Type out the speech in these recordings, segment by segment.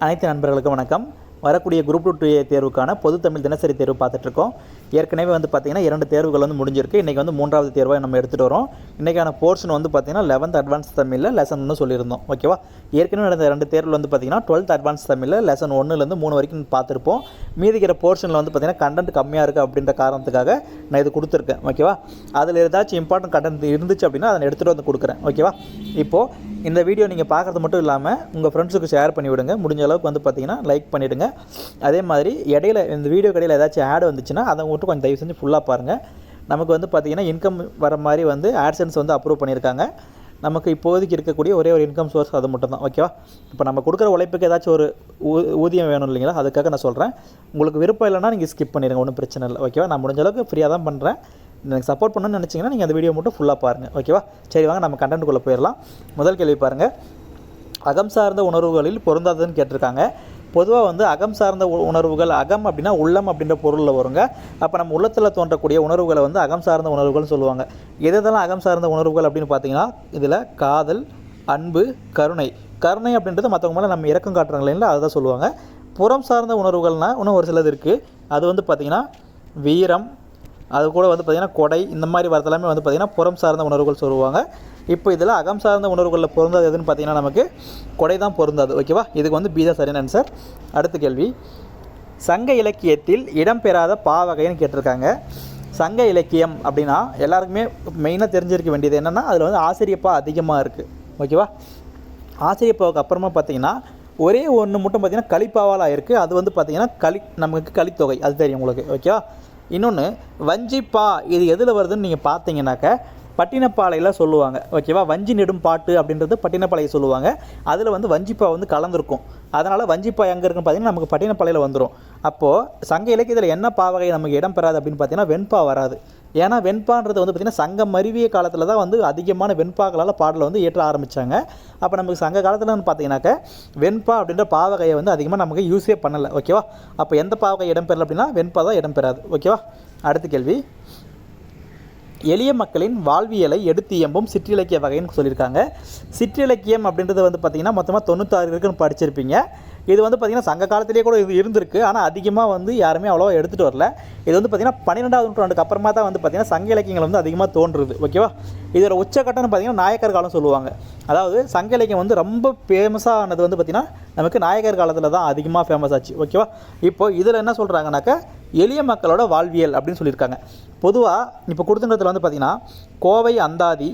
அனைத்து நண்பர்களுக்கும் வணக்கம். வரக்கூடிய குரூப் 2 தேர்வுக்கான பொது தமிழ் தினசரி தேர்வு பார்த்துட்ருக்கோம். ஏற்கனவே வந்து பார்த்திங்கன்னா 2 தேர்வுகள் வந்து முடிஞ்சிருக்கு. இன்றைக்கி வந்து 3வது தேர்வாக நம்ம எடுத்துகிட்டு வரோம். இன்றைக்கான போர்ஷன் வந்து பார்த்திங்கன்னா 11th அட்வான்ஸ் தமிழில் லெசன் 1 சொல்லியிருந்தோம். ஓகேவா? ஏற்கனவே நடந்த 2 தேர்வில் வந்து பார்த்திங்கன்னா 12th அட்வான்ஸ் தமிழில் லெசன் 1லேருந்து 3 வரைக்கும் பார்த்துருப்போம். மீதிக்கிற போர்ஷனில் வந்து பார்த்திங்கன்னா கண்டென்ட் கம்மியாக இருக்குது அப்படின்ற காரணத்துக்காக நான் இது கொடுத்துருக்கேன். ஓகேவா? அதில் ஏதாச்சும் இம்பார்ட்டன்ட் கண்டென்ட் இருந்துச்சு அப்படின்னா அதை எடுத்துகிட்டு வந்து கொடுக்குறேன். ஓகேவா? இப்போது இந்த வீடியோ நீங்கள் பார்க்குறது மட்டும் இல்லாமல் உங்கள் ஃப்ரெண்ட்ஸுக்கு ஷேர் பண்ணிவிடுங்க. முடிஞ்ச அளவுக்கு வந்து பார்த்திங்கன்னா லைக் பண்ணிவிடுங்க. அதே மாதிரி இடையில இந்த வீடியோ இடையில ஏதாச்சும் ஆட் வந்துச்சுன்னா அதை மட்டும் கொஞ்சம் தயவு செஞ்சு ஃபுல்லாக பாருங்கள். நமக்கு வந்து பார்த்திங்கன்னா இன்கம் வர மாதிரி வந்து ஆட்சன்ஸ் வந்து அப்ரூவ் பண்ணியிருக்காங்க. நமக்கு இப்போதைக்கு இருக்கக்கூடிய ஒரே ஒரு இன்கம் சோர்ஸ் அது மட்டும் தான். ஓகேவா? இப்போ நம்ம கொடுக்குற உழைப்புக்கு ஏதாச்சும் ஒரு ஊதியம் வேணும் இல்லைங்களா? அதுக்காக நான் சொல்கிறேன். உங்களுக்கு விருப்பம் இல்லைன்னா நீங்கள் ஸ்கிப் பண்ணிடுங்க, ஒன்றும் பிரச்சனை இல்லை. ஓகேவா? நான் முடிஞ்ச அளவுக்கு ஃப்ரீயாக தான் பண்ணுறேன். எனக்கு சப்போர்ட் பண்ணணும்னு நினச்சிங்கன்னா நீங்கள் அந்த வீடியோ மட்டும் ஃபுல்லாக பாருங்கள். ஓகேவா? சரி, வாங்க நம்ம கண்டென்ட்டுக்குள்ளே போயிடலாம். முதல் கேள்வி பாருங்கள். அகம் சார்ந்த உணர்வுகளில் பொருந்தாததுன்னு கேட்டிருக்காங்க. பொதுவாக வந்து அகம் சார்ந்த உணர்வுகள், அகம் அப்படின்னா உள்ளம் அப்படின்ற பொருளில் வருங்க. அப்போ நம்ம உள்ளத்தில் தோன்றக்கூடிய உணர்வுகளை வந்து அகம் சார்ந்த உணர்வுகள்னு சொல்லுவாங்க. எதெல்லாம் அகம் சார்ந்த உணர்வுகள் அப்படின்னு பார்த்தீங்கன்னா இதில் காதல், அன்பு, கருணை. கருணை அப்படின்றது மற்றவங்க மேலே நம்ம இரக்கம் காட்டுறாங்க இல்லைங்களா, அதை தான் சொல்லுவாங்க. புறம் சார்ந்த உணர்வுகள்னால் இன்னும் ஒரு சிலது இருக்குது. அது வந்து பார்த்திங்கன்னா வீரம், அது கூட வந்து பார்த்திங்கன்னா கொடை, இந்த மாதிரி வரதெல்லாமே வந்து பார்த்திங்கன்னா புறம் சார்ந்த உணர்வுகள் சொல்லுவாங்க. இப்போ இதில் அகம் சார்ந்த உணர்வுகளில் பொருந்தாது எதுன்னு பார்த்திங்கன்னா நமக்கு கொடை தான் பொருந்தாது. ஓகேவா? இதுக்கு வந்து பி தான் சரியான ஆன்சர். அடுத்த கேள்வி, சங்க இலக்கியத்தில் இடம்பெறாத பாவகைன்னு கேட்டிருக்காங்க. சங்க இலக்கியம் அப்படின்னா எல்லாருக்குமே மெயினாக தெரிஞ்சிருக்க வேண்டியது என்னென்னா அதில் வந்து ஆசிரியப்பா அதிகமாக இருக்குது. ஓகேவா? ஆசிரியப்பாவுக்கு அப்புறமா பார்த்திங்கன்னா ஒரே ஒன்று மட்டும் பார்த்திங்கன்னா கலிப்பாவால் ஆயிருக்கு. அது வந்து பார்த்திங்கன்னா நமக்கு கலித்தொகை, அது தெரியும் உங்களுக்கு. ஓகேவா? இன்னொன்று வஞ்சிப்பா, இது எதில் வருதுன்னு நீங்கள் பார்த்தீங்கன்னாக்க பட்டினப்பாளையில் சொல்லுவாங்க. ஓகேவா? வஞ்சி நெடும் பாட்டு அப்படின்றது பட்டினப்பாளையை சொல்லுவாங்க. அதில் வந்து வஞ்சிப்பா வந்து கலந்துருக்கும். அதனால் வஞ்சிப்பா எங்கே இருக்குன்னு பார்த்தீங்கன்னா நமக்கு பட்டினப்பாளையில் வந்துடும். அப்போது சங்க இலக்கியத்தில் என்ன பாவகை நமக்கு இடம் பெறாது அப்படின்னு பார்த்தீங்கன்னா வெண்பா வராது. ஏன்னா வெண்பான்றது வந்து பார்த்திங்கன்னா சங்கம் மருவிய காலத்தில் தான் வந்து அதிகமான வெண்பாக்களால் பாடலை வந்து ஏற்ற ஆரம்பித்தாங்க. அப்போ நமக்கு சங்க காலத்தில் பார்த்தீங்கன்னாக்க வெண்பா அப்படின்ற பாவகையை வந்து அதிகமாக நமக்கு யூஸே பண்ணலை. ஓகேவா? அப்போ எந்த பாவகை இடம் பெறலை அப்படின்னா வெண்பா தான் இடம் பெறாது. ஓகேவா? அடுத்த கேள்வி, எளிய மக்களின் வாழ்வியலை எடுத்து இயம்பும் சிற்றிலக்கிய வகைன்னு சொல்லியிருக்காங்க. சிற்றிலக்கியம் அப்படின்றது வந்து பார்த்திங்கன்னா மொத்தமாக 96 இருக்குன்னு படிச்சிருப்பீங்க. இது வந்து பார்த்திங்கன்னா சங்க காலத்திலேயே கூட இது இருந்திருக்கு. ஆனால் அதிகமாக வந்து யாருமே அவ்வளோவா எடுத்துகிட்டு வரல. இது வந்து பார்த்திங்கன்னா 12வது நூற்றாண்டுக்கு அப்புறமா தான் வந்து பார்த்திங்கன்னா சங்க இலக்கியங்கள் வந்து அதிகமாக தோன்றுது. ஓகேவா? இதோட உச்சக்கட்டம்னு பார்த்திங்கன்னா நாயக்கர் காலம் சொல்லுவாங்க. அதாவது சங்க இலக்கியம் வந்து ரொம்ப ஃபேமஸாக ஆனது வந்து பார்த்திங்கன்னா நமக்கு நாயக்கர் காலத்தில் தான் அதிகமாக ஃபேமஸ் ஆச்சு. ஓகேவா? இப்போது இதில் என்ன சொல்கிறாங்கனாக்கா எளிய மக்களோட வாழ்வியல் அப்படின்னு சொல்லியிருக்காங்க. பொதுவாக இப்போ கொடுத்துங்கிறதுல வந்து பார்த்திங்கன்னா கோவை அந்தாதி,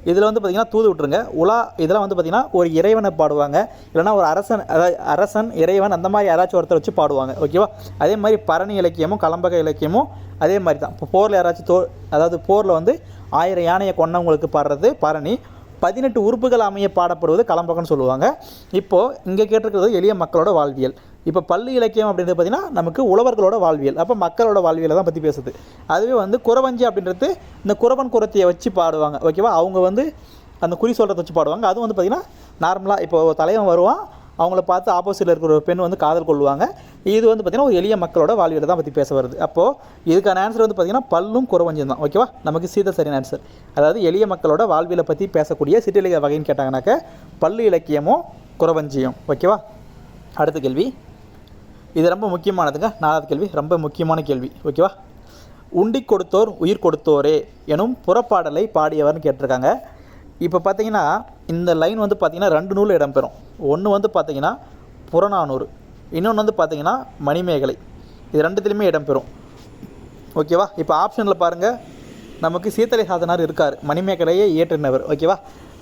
இதில் வந்து பார்த்திங்கன்னா தூது விட்டுருங்க உலா, இதெல்லாம் வந்து பார்த்திங்கன்னா ஒரு இறைவனை பாடுவாங்க. இல்லைனா ஒரு அரசன், அதாவது அரசன் இறைவன் அந்த மாதிரி யாராச்சும் ஒருத்தர் வச்சு பாடுவாங்க. ஓகேவா? அதே மாதிரி பரணி இலக்கியமும் கலம்பக இலக்கியமும் அதே மாதிரி தான். இப்போ போரில் யாராச்சும் அதாவது போரில் வந்து 1000 யானையை கொண்டவங்களுக்கு பாடுறது பரணி, 18 உறுப்புகள் அமைய பாடப்படுவது கலம்பகம்னு சொல்லுவாங்க. இப்போது இங்கே கேட்டிருக்கிறது எளிய மக்களோட வாழ்வியல். இப்போ பள்ளி இலக்கியம் அப்படின்றது பார்த்திங்கன்னா நமக்கு உழவர்களோட வாழ்வியல், அப்போ மக்களோட வாழ்வியலை தான் பற்றி பேசுது. அதுவே வந்து குறவஞ்சி அப்படின்றது இந்த குறவன் குறத்தியை வச்சு பாடுவாங்க. ஓகேவா? அவங்க வந்து அந்த குறி சொல்கிறத வச்சு பாடுவாங்க. அதுவும் வந்து பார்த்திங்கன்னா நார்மலாக இப்போ தலைவன் வருவான், அவங்கள பார்த்து ஆப்போசிட்டில் இருக்கிற ஒரு பெண் வந்து காதல் கொள்வாங்க. இது வந்து பார்த்திங்கன்னா ஒரு எளிய மக்களோட வாழ்வியலை தான் பற்றி பேச வருது. அப்போது இதுக்கான ஆன்சர் வந்து பார்த்திங்கன்னா பல்லும் குறவஞ்சியும் தான். ஓகேவா? நமக்கு சீத சரியான ஆன்சர். அதாவது எளிய மக்களோட வாழ்வியலை பற்றி பேசக்கூடிய சிற்றிலக்கிய வகைன்னு கேட்டாங்கனாக்க பள்ளி இலக்கியமும் குறவஞ்சியும். ஓகேவா? அடுத்த கேள்வி, இது ரொம்ப முக்கியமானதுங்க. 4வது கேள்வி ரொம்ப முக்கியமான கேள்வி. ஓகேவா? உண்டி கொடுத்தோர் உயிர் கொடுத்தோரே எனும் புறப்பாடலை பாடியவர்னு கேட்டிருக்காங்க. இப்போ பார்த்தீங்கன்னா இந்த லைன் வந்து பார்த்திங்கன்னா 2 நூலில் இடம்பெறும். ஒன்று வந்து பார்த்திங்கன்னா புறநானூறு, இன்னொன்று வந்து பார்த்திங்கன்னா மணிமேகலை. இது 2த்துலேயுமே இடம்பெறும். ஓகேவா? இப்போ ஆப்ஷனில் பாருங்கள், நமக்கு சீத்தலை சாதனார் இருக்கார், மணிமேகலையை இயற்றினவர். ஓகேவா?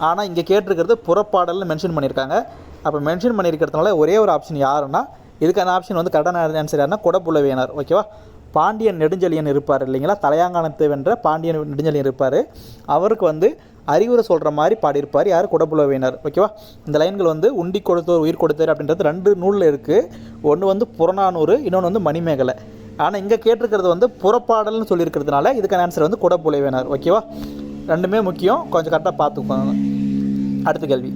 ஆனால் இங்கே கேட்டிருக்கிறது புறப்பாடல்னு மென்ஷன் பண்ணியிருக்காங்க. அப்போ மென்ஷன் பண்ணியிருக்கிறதுனால ஒரே ஒரு ஆப்ஷன் யாருன்னா, இதுக்கான ஆப்ஷன் வந்து கரெக்டான ஆன்சர் யாருன்னா கொடப்புலவேனார். ஓகேவா? பாண்டியன் நெடுஞ்செழியன் இருப்பார் இல்லைங்களா, தலையாங்கானத்தை வென்ற பாண்டியன் நெடுஞ்செழியன் இருப்பார். அவருக்கு வந்து அறிவுரை சொல்கிற மாதிரி பாடியிருப்பார் யார்? கொடப்புலவேனார். ஓகேவா? இந்த லைன்கள் வந்து உண்டி கொடுத்தோர் உயிர் கொடுத்தார் அப்படின்றது 2 நூலில் இருக்குது. ஒன்று வந்து புறநானூறு, இன்னொன்று வந்து மணிமேகலை. ஆனால் இங்கே கேட்டிருக்கிறது வந்து புறப்பாடல்னு சொல்லியிருக்கிறதுனால இதுக்கான ஆன்சர் வந்து கொடப்புலவேனார். ஓகேவா? 2மே முக்கியம், கொஞ்சம் கரெக்டாக பார்த்துக்கோங்க. அடுத்த கேள்வி,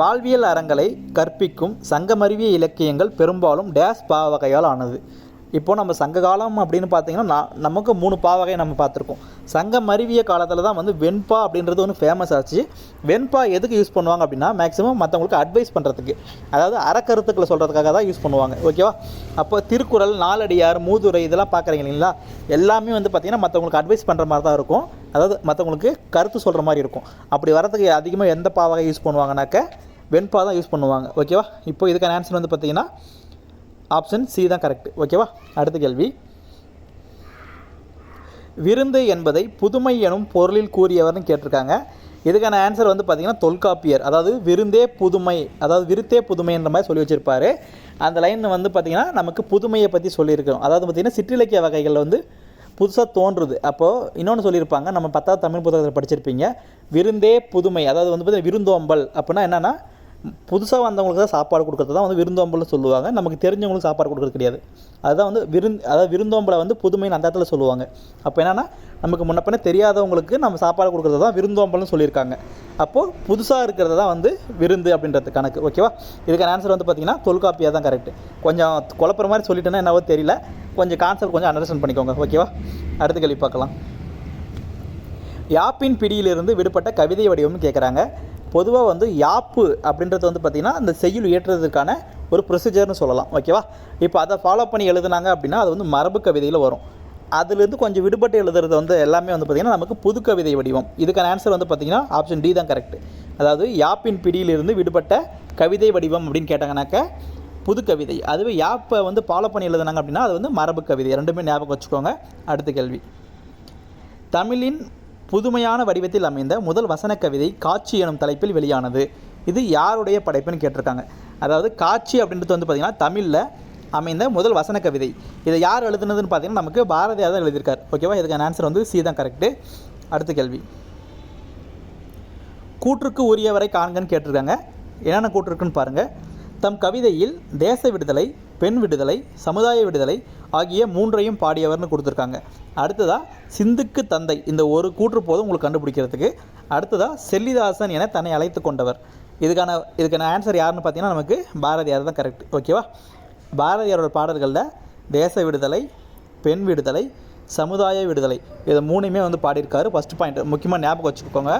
வாழ்வியல் அறங்களை கற்பிக்கும் சங்கமறிவிய இலக்கியங்கள் பெரும்பாலும் டேஸ் பாவகையால் ஆனது. இப்போது நம்ம சங்க காலம் அப்படின்னு பார்த்தீங்கன்னா நமக்கு 3 பாவகை நம்ம பார்த்துருக்கோம். சங்கம் மருவிய காலத்தில் தான் வந்து வெண்பா அப்படின்றது ஒன்று ஃபேமஸ் ஆச்சு. வெண்பா எதுக்கு யூஸ் பண்ணுவாங்க அப்படின்னா மேக்ஸிமம் மற்றவங்களுக்கு அட்வைஸ் பண்ணுறதுக்கு, அதாவது அறக்கருத்துக்களை சொல்கிறதுக்காக தான் யூஸ் பண்ணுவாங்க. ஓகேவா? அப்போ திருக்குறள், நாலடியார், மூதுரை இதெல்லாம் பார்க்குறீங்க இல்லைங்களா, எல்லாமே வந்து பார்த்திங்கன்னா மற்றவங்களுக்கு அட்வைஸ் பண்ணுற மாதிரி தான் இருக்கும். அதாவது மற்றவங்களுக்கு கருத்து சொல்கிற மாதிரி இருக்கும். அப்படி வரதுக்கு அதிகமாக எந்த பாவகை யூஸ் பண்ணுவாங்கனாக்க வெண்பா தான் யூஸ் பண்ணுவாங்க. ஓகேவா? இப்போ இதுக்கான ஆன்சர் வந்து பார்த்திங்கன்னா ஆப்ஷன் சி தான் கரெக்ட். ஓகேவா? அடுத்த கேள்வி, விருந்து என்பதை புதுமை எனும் பொருளில் கூறியவர்னு கேட்டிருக்காங்க. இதுக்கான ஆன்சர் வந்து பார்த்திங்கன்னா தொல்காப்பியர். அதாவது விருந்தே புதுமை, அதாவது விருத்தே புதுமைன்ற மாதிரி சொல்லி வச்சுருப்பார். அந்த லைன் வந்து பார்த்திங்கன்னா நமக்கு புதுமையை பற்றி சொல்லியிருக்கோம். அதாவது பார்த்திங்கன்னா சிற்றிலக்கிய வகைகளில் வந்து புதுசாக தோன்றுது. அப்போது இன்னொன்று சொல்லியிருப்பாங்க, நம்ம 10வது தமிழ் புத்தகத்தில் படிச்சிருப்பீங்க, விருந்தே புதுமை. அதாவது வந்து பார்த்திங்கன்னா விருந்தோம்பல் அப்படின்னா என்னென்னா புதுசாக வந்தவங்களுக்கு தான் சாப்பாடு கொடுக்குறது தான் வந்து விருந்தோம்பல்னு சொல்லுவாங்க. நமக்கு தெரிஞ்சவங்களுக்கு சாப்பாடு கொடுக்குறது கிடையாது. அதுதான் வந்து அதாவது விருந்தோம்பலை வந்து புதுமைன்னு அந்த இடத்துல சொல்லுவாங்க. அப்போ என்னென்னா நமக்கு முன்னப்பின்னே தெரியாதவங்களுக்கு நம்ம சாப்பாடு கொடுக்குறது தான் விருந்தோம்பல்னு சொல்லியிருக்காங்க. அப்போது புதுசாக இருக்கிறது தான் வந்து விருந்து அப்படின்றது கணக்கு. ஓகேவா? இதுக்கான ஆன்சர் வந்து பார்த்திங்கன்னா தொல்காப்பியாக தான் கரெக்ட். கொஞ்சம் குழப்பற மாதிரி சொல்லிட்டேன்னா என்னவோ தெரியல, கொஞ்சம் கான்செப்ட் கொஞ்சம் அண்டர்ஸ்டாண்ட் பண்ணிக்கோங்க. ஓகேவா? அடுத்த கேள்வி பார்க்கலாம். யாப்பின் பிடியிலிருந்து விடுபட்ட கவிதை வடிவம்னு கேட்குறாங்க. பொதுவாக வந்து யாப்பு அப்படின்றது வந்து பார்த்திங்கன்னா அந்த செய்யுள் ஏற்றுறதுக்கான ஒரு ப்ரொசீஜர்னு சொல்லலாம். ஓகேவா? இப்போ அதை ஃபாலோ பண்ணி எழுதுனாங்க அப்படின்னா அது வந்து மரபு கவிதையில் வரும். அதுலேருந்து கொஞ்சம் விடுபட்டு எழுதுறது வந்து எல்லாமே வந்து பார்த்திங்கன்னா நமக்கு புது கவிதை வடிவம். இதுக்கான ஆன்சர் வந்து பார்த்திங்கன்னா ஆப்ஷன் டி தான் கரெக்ட். அதாவது யாப்பின் பிடியிலிருந்து விடுபட்ட கவிதை வடிவம் அப்படின்னு கேட்டாங்கனாக்க புது கவிதை. அதுவே யாப்பை வந்து ஃபாலோ பண்ணி எழுதுனாங்க அப்படின்னா அது வந்து மரபு கவிதை. ரெண்டுமே ஞாபகம் வச்சுக்கோங்க. அடுத்த கேள்வி, தமிழின் புதுமையான வடிவத்தில் அமைந்த முதல் வசன கவிதை காட்சி எனும் தலைப்பில் வெளியானது. இது யாருடைய படைப்புன்னு கேட்டிருக்காங்க. அதாவது காட்சி அப்படின்றது வந்து பார்த்திங்கன்னா தமிழில் அமைந்த முதல் வசன கவிதை. இதை யார் எழுதுனதுன்னு பார்த்தீங்கன்னா நமக்கு பாரதியார் தான் எழுதியிருக்கார். ஓகேவா? இதுக்கான ஆன்சர் வந்து சி தான் கரெக்டு. அடுத்த கேள்வி, கூற்றுக்கு உரியவரை காண்கன்னு கேட்டிருக்காங்க. என்னென்ன கூற்றுக்குன்னு பாருங்கள். தம் கவிதையில் தேச விடுதலை, பெண் விடுதலை, சமுதாய விடுதலை ஆகிய 3ஐயும் பாடியவர்னு கொடுத்துருக்காங்க. அடுத்ததாக சிந்துக்கு தந்தை, இந்த ஒரு கூற்று போதும் உங்களுக்கு கண்டுபிடிக்கிறதுக்கு. அடுத்ததாக செல்லிதாசன் என தன்னை அழைத்து கொண்டவர். இதுக்கான ஆன்சர் யாருன்னு பார்த்தீங்கன்னா நமக்கு பாரதியார் தான் கரெக்ட். ஓகேவா? பாரதியாரோட பாடல்களில் தேச விடுதலை, பெண் விடுதலை, சமுதாய விடுதலை இதை 3மே வந்து பாடியிருக்காரு. ஃபஸ்ட் பாயிண்ட் முக்கியமாக ஞாபகம் வச்சுக்கோங்க.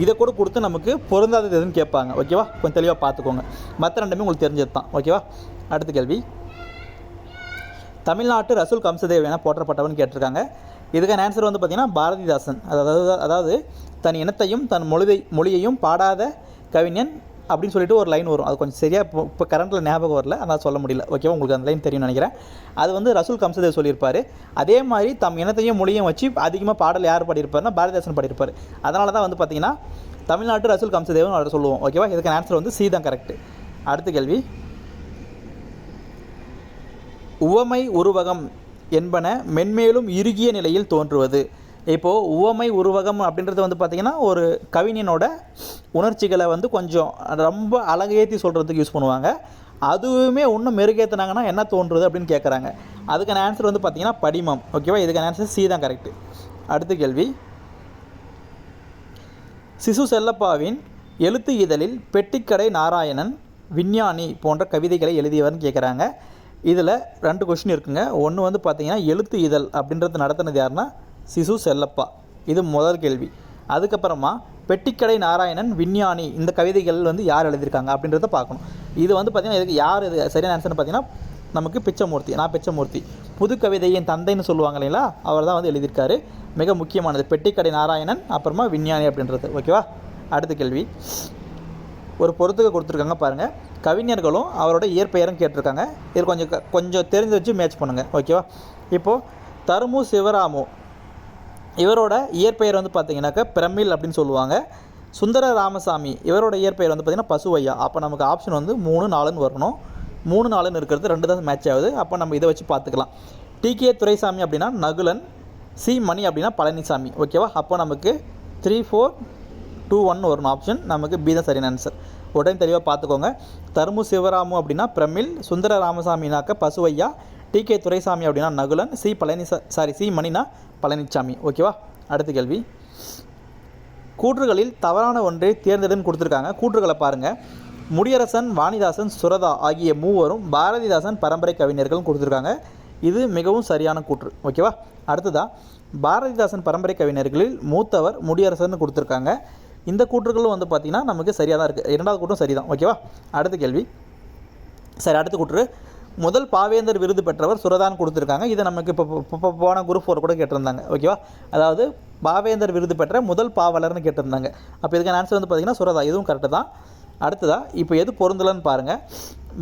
இதை கூட கொடுத்து நமக்கு பொருந்தாதது எதுன்னு கேட்பாங்க. ஓகேவா? கொஞ்சம் தெளிவாக பார்த்துக்கோங்க. மற்ற ரெண்டுமே உங்களுக்கு தெரிஞ்சது தான். ஓகேவா? அடுத்த கேள்வி, தமிழ்நாட்டு ரசூல் கம்சதேவ் என போற்றப்பட்டவன் கேட்டிருக்காங்க. இதுக்கான ஆன்சர் வந்து பார்த்திங்கன்னா பாரதிதாசன். அதாவது தன் இனத்தையும் தன் மொழியையும் பாடாத கவிஞன் அப்படின்னு சொல்லிட்டு ஒரு லைன் வரும். அது கொஞ்சம் சரியாக இப்போ கரண்ட்டில் ஞாபகம் வரல, அதனால் சொல்ல முடியல. ஓகேவா? உங்களுக்கு அந்த லைன் தெரியும்னு நினைக்கிறேன். அது வந்து ரசூல் கம்சதேவ் சொல்லியிருப்பார். அதே மாதிரி தம் இனத்தையும் மொழியும் வச்சு அதிகமாக பாடல் யார் பாடியிருப்பார்னா பாரதிதாசன் பாடியிருப்பார். அதனால தான் வந்து பார்த்திங்கன்னா தமிழ்நாட்டு ரசூல் கம்சதேவன் அவரை சொல்லுவோம். ஓகேவா? இதுக்கான ஆன்சர் வந்து சி தான் கரெக்ட். அடுத்த கேள்வி, உவமை உருவகம் என்பன மென்மேலும் இறுகிய நிலையில் தோன்றுவது. இப்போது உவமை உருவகம் அப்படின்றது வந்து பார்த்திங்கன்னா ஒரு கவிஞனோட உணர்ச்சிகளை வந்து கொஞ்சம் ரொம்ப அழகேற்றி சொல்கிறதுக்கு யூஸ் பண்ணுவாங்க. அதுவுமே இன்னும் மெருகேற்றினாங்கன்னா என்ன தோன்றுறது அப்படின்னு கேட்குறாங்க. அதுக்கான ஆன்சர் வந்து பார்த்திங்கன்னா படிமம். ஓகேவா? இதுக்கான ஆன்சர் சி தான் கரெக்டு. அடுத்த கேள்வி, சிசு செல்லப்பாவின் எழுத்து இதழில் பெட்டிக்கடை நாராயணன், விஞ்ஞானி போன்ற கவிதைகளை எழுதியவர்னு கேட்குறாங்க. இதில் 2 கொஸ்டின் இருக்குங்க. ஒன்று வந்து பார்த்திங்கன்னா எழுத்து இதழ் அப்படின்றது நடத்தினது யாருன்னா சிசு செல்லப்பா. இது முதல் கேள்வி. அதுக்கப்புறமா பெட்டிக்கடை நாராயணன், விஞ்ஞானி இந்த கவிதைகள் வந்து யார் எழுதியிருக்காங்க அப்படின்றத பார்க்கணும். இது வந்து பார்த்திங்கன்னா இதுக்கு யார் இது சரியான ஆன்சர்னு பார்த்திங்கன்னா நமக்கு பிச்சமூர்த்தி. பிச்சமூர்த்தி புது கவிதையின் தந்தைன்னு சொல்லுவாங்க இல்லைங்களா, அவர் தான் வந்து எழுதியிருக்காரு. மிக முக்கியமானது பெட்டிக்கடை நாராயணன், அப்புறமா விஞ்ஞானி அப்படின்றது. ஓகேவா? அடுத்த கேள்வி, ஒரு பொறுத்துக்க கொடுத்துருக்காங்க பாருங்கள். கவிஞர்களும் அவரோட இயற்பெயரும் கேட்டிருக்காங்க. இது கொஞ்சம் தெரிஞ்சு வச்சு மேட்ச் பண்ணுங்கள். ஓகேவா? இப்போது தருமு சிவராமு இவரோட இயற்பெயர் வந்து பார்த்திங்கனாக்கா பிரமிழ் அப்படின்னு சொல்லுவாங்க. சுந்தர ராமசாமி இவரோட இயற்பெயர் வந்து பார்த்திங்கன்னா பசுவையா. அப்போ நமக்கு ஆப்ஷன் வந்து 3, 4ன்னு வரணும். 3, 4ன்னு இருக்கிறது 2 தான் மேட்ச் ஆகுது. அப்போ நம்ம இதை வச்சு பார்த்துக்கலாம். டிகே துரைசாமி அப்படின்னா நகுலன், சி மணி அப்படின்னா பழனிசாமி. ஓகேவா? அப்போ நமக்கு 3, 4, 2, 1 வரணும். ஆப்ஷன் நமக்கு பி தான் சரியான ஆன்சர். உடனே தெளிவாக பார்த்துக்கோங்க. தருமு சிவராமு அப்படின்னா பிரமிழ், சுந்தர ராமசாமினாக்க பசுவையா, டிகே துரைசாமி அப்படின்னா நகுலன், சி மணினா பழனிசாமி. ஓகேவா? அடுத்த கேள்வி, கூற்றுகளில் தவறான ஒன்றை தேர்ந்தெடுன்னு கொடுத்துருக்காங்க. கூற்றுகளை பாருங்கள். முடியரசன், வாணிதாசன், சுரதா ஆகிய 3வரும் பாரதிதாசன் பரம்பரை கவிஞர்களும் கொடுத்துருக்காங்க. இது மிகவும் சரியான கூற்று. ஓகேவா. அடுத்ததாக பாரதிதாசன் பரம்பரை கவிஞர்களில் மூத்தவர் முடியரசர்னு கொடுத்துருக்காங்க. இந்த கூற்றுகளும் வந்து பார்த்திங்கன்னா நமக்கு சரியாக தான் இருக்குது. இரண்டாவது கூற்றும் சரி தான். ஓகேவா. அடுத்த கேள்வி. சரி, அடுத்த கூற்று முதல் பாவேந்தர் விருது பெற்றவர் சுரதான் கொடுத்துருக்காங்க. இதை நமக்கு இப்போ போன குரூப் 4 கூட கேட்டிருந்தாங்க. ஓகேவா. அதாவது பாவேந்தர் விருது பெற்ற முதல் பாவலர்னு கேட்டிருந்தாங்க. அப்போ இதுக்கான ஆன்சர் வந்து பார்த்திங்கன்னா சுரதா. இதுவும் கரெக்டு தான். அடுத்ததாக இப்போ எது பொருந்தலன்னு பாருங்கள்.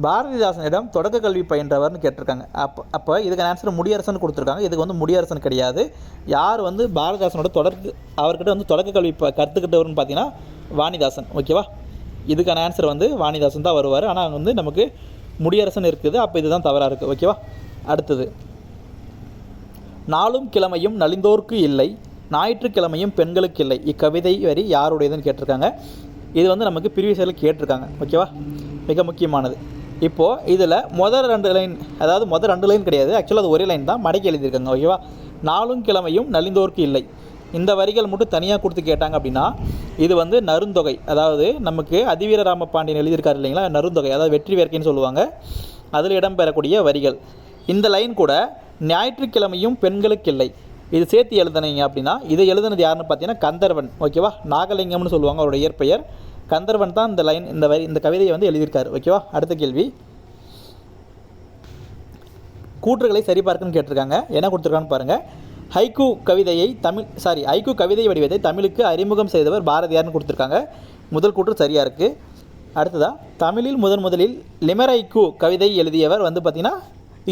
பாரதிதாசனிடம் தொடக்க கல்வி பயின்றவர்னு கேட்டிருக்காங்க. அப்போ இதுக்கான ஆன்சர் முடியரசன் கொடுத்துருக்காங்க. இதுக்கு வந்து முடியரசன் கிடையாது. யார் வந்து பாரதிதாசனோட அவர்கிட்ட வந்து தொடக்க கல்வி கற்றுக்கிட்டவர்னு பார்த்தீங்கன்னா வாணிதாசன். ஓகேவா. இதுக்கான ஆன்சர் வந்து வாணிதாசன் தான் வருவார். ஆனால் வந்து நமக்கு முடியரசன் இருக்குது. அப்போ இதுதான் தவறாக இருக்குது. ஓகேவா. அடுத்தது நாளும் கிழமையும் நலிந்தோர்க்கு இல்லை, ஞாயிற்றுக்கிழமையும் பெண்களுக்கு இல்லை, இக்கவிதை வரி யாருடையதுன்னு கேட்டிருக்காங்க. இது வந்து நமக்கு ப்ரீவியஸில் கேட்டிருக்காங்க. ஓகேவா. மிக முக்கியமானது. இப்போது இதில் முதல் 2 லைன், அதாவது முதல் 2 லைன் கிடையாது, ஆக்சுவலாக அது ஒரே லைன் தான் மடக்கி எழுதியிருக்காங்க. ஓகேவா. நாளும் கிழமையும் நலிந்தோர்க்கு இல்லை, இந்த வரிகள் மட்டும் தனியாக கொடுத்து கேட்டாங்க அப்படின்னா இது வந்து நருந்தொகை. அதாவது நமக்கு அதிவீரராம பாண்டியன் எழுதியிருக்காரு இல்லைங்களா, நருந்தொகை, அதாவது வெற்றி வேர்க்கைன்னு சொல்லுவாங்க. அதில் இடம்பெறக்கூடிய வரிகள். இந்த லைன் கூட ஞாயிற்றுக்கிழமையும் பெண்களுக்கு இல்லை, இது சேர்த்து எழுதுனீங்க அப்படின்னா இதை எழுதுனது யாருன்னு பார்த்தீங்கன்னா கந்தர்வன். ஓகேவா. நாகலிங்கம்னு சொல்லுவாங்க அவரோட இயற்பெயர். கந்தர்வன் தான் இந்த லைன் இந்த கவிதையை வந்து எழுதியிருக்காரு. ஓகேவா. அடுத்த கேள்வி. கூற்றுகளை சரிபார்க்குன்னு கேட்டிருக்காங்க. என்ன கொடுத்துருக்கான்னு பாருங்கள். ஹைக்கூ கவிதை வடிவத்தை தமிழுக்கு அறிமுகம் செய்தவர் பாரதியார்னு கொடுத்துருக்காங்க. முதல் கூற்று சரியாக இருக்குது. அடுத்ததாக தமிழில் முதலில் லிமெரைக்கூ கவிதை எழுதியவர் வந்து பார்த்திங்கன்னா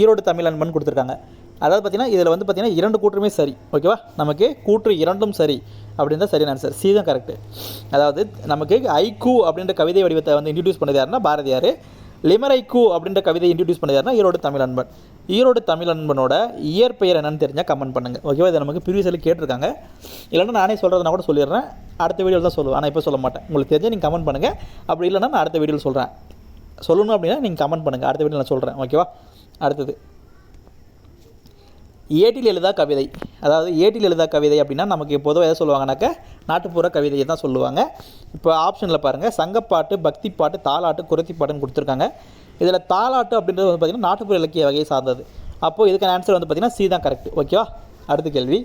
ஈரோடு தமிழன்பன் கொடுத்துருக்காங்க. அதாவது பார்த்திங்கன்னா இதில் வந்து பார்த்திங்கன்னா 2 கூற்றுமே சரி. ஓகேவா. நமக்கு கூற்று 2ம் சரி அப்படின்னு தான் சரியான ஆன்சர். சி தான் கரெக்டு. அதாவது நமக்கு ஐக்கூ அப்படின்ற கவிதை வடிவத்தை வந்து இன்ட்ரடியூஸ் பண்ணது யாருன்னா பாரதியார். லிமெரைக்கூ அப்படின்ற கவிதை இன்ட்ரடியூஸ் பண்ணது யாருன்னா ஈரோடு தமிழன்பன். ஈரோடு தமிழன்பனோட இயற்பெயர் என்னன்னு தெரிஞ்சால் கமெண்ட் பண்ணுங்கள். ஓகேவா. இதை நமக்கு ப்ரீவியஸில் கேட்டிருக்காங்க. இல்லைன்னா நானே சொல்கிறதுனா கூட சொல்லிடுறேன். அடுத்த வீடியோவில் தான் சொல்லுவேன். ஆனால் இப்போ சொல்ல மாட்டேன். உங்களுக்கு தெரிஞ்சால் நீங்கள் கமெண்ட் பண்ணுங்கள். அப்படி இல்லைன்னா நான் அடுத்த வீடியோவில் சொல்கிறேன். சொல்லணும் அப்படின்னா நீங்கள் கமெண்ட் பண்ணுங்கள். அடுத்த வீடியோவில் நான் சொல்கிறேன். ஓகேவா. அடுத்தது ஏட்டில் எழுதா கவிதை. அதாவது ஏட்டில் எழுதா கவிதை அப்படின்னா நமக்கு பொதுவாக எதை சொல்லுவாங்கனாக்கா நாட்டுப்புற கவிதையை தான் சொல்லுவாங்க. இப்போ ஆப்ஷனில் பாருங்கள். சங்கப்பாட்டு, பக்தி பாட்டு, தாலாட்டு, குறத்திப்பாட்டுன்னு கொடுத்துருக்காங்க. இதில் தாலாட்டு அப்படின்றது வந்து பார்த்திங்கன்னா நாட்டுப்புற இலக்கிய வகையை சார்ந்தது. அப்போது இதுக்கான ஆன்சர் வந்து பார்த்திங்கன்னா சி தான் கரெக்ட். ஓகேவா. அடுத்த கேள்வி.